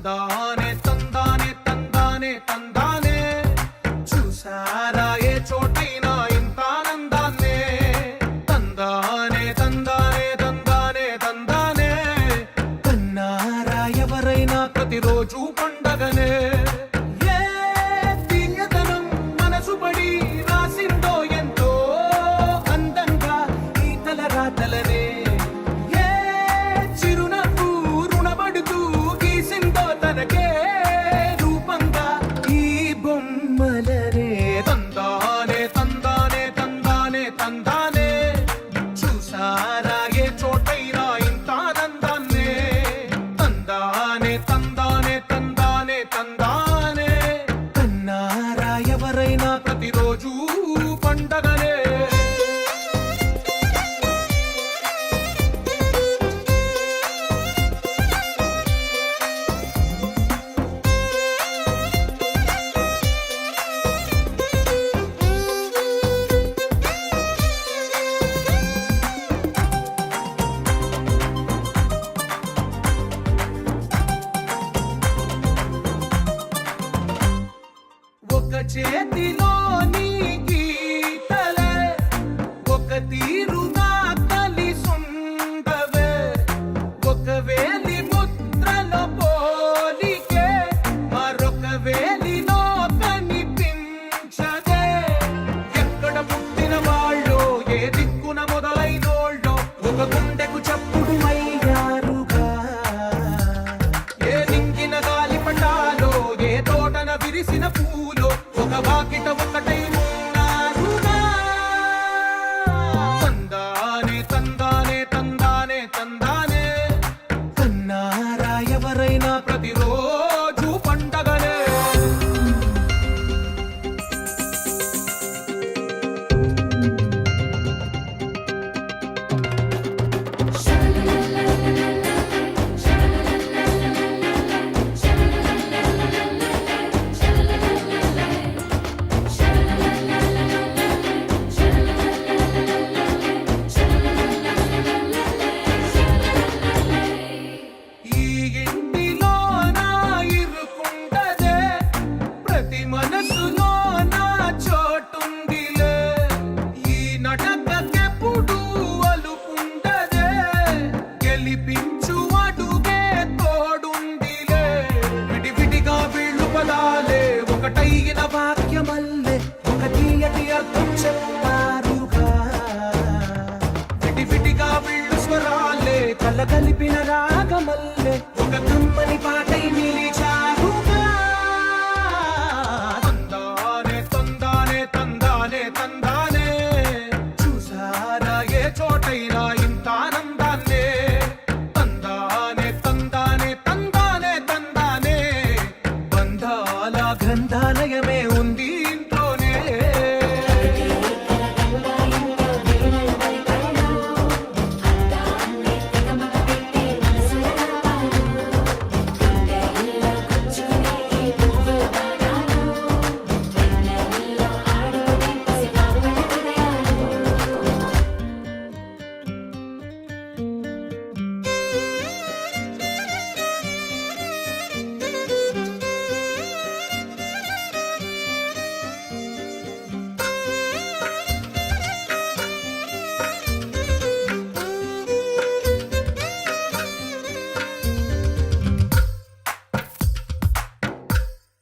తందానే తందానే తందానే తందానే చూసారా ఏ చోటైనా ఇంత ఆనందాన్నే తందానే తందానే తందానే తందానే కన్నారా ఎవరైనా ప్రతిరోజు పండగనే ఏ తీయదనం మనసు పడి రాసిందో ఎంతో అందంగా ఈ తలరాతలనే తనకే రూపంగా ఈ బొమ్మలనే తందానే తందానే తందానే తందానే చూసారా ఏ చోటైనా ఇంత ఆనందాన్నే తందానే తందానే తందానే తందానే కన్నారా ఎవరైనా ప్రతిరోజు పండగనే ఒక చేతిలో నీ గీతలే ఒక తీరుగా కలిసుండవే ఒక వేలి ముద్రలో పోలికే మరొక వేలిలో కనిపించదే ఎక్కడ పుట్టిన వాళ్ళో ఏ దిక్కున మొదలైనోళ్ళో ఒక గుండెకు చప్పుడు అయ్యారుగా ఏ నింగిన గాలి పటాలో ఏ తోటన విరిసిన పూలో ఒక వాకిట ఒకటై ఉన్నారుగా తందానే తందానే తందానే తందానే కన్నారా ఎవరైనా ప్రతిరోజు పండగనే ఈ ఇంటిలో నా ఇరుకుండదే ప్రతి మనసులో నా చోటుందిలే ఈ నటకెప్పుడు అలుపుండదే గెలిపించు అడుగే తోడుందిలే విడివిడిగా వీళ్ళు పదాలే ఒకటైన వాక్యమల్లే ఒక తీయటి అర్థం చెప్పారుగా విడివిడిగా వీళ్ళు స్వరాలే కల కలిపిన రాగమల్లే ఒక కమ్మని పాటై నిలిచారు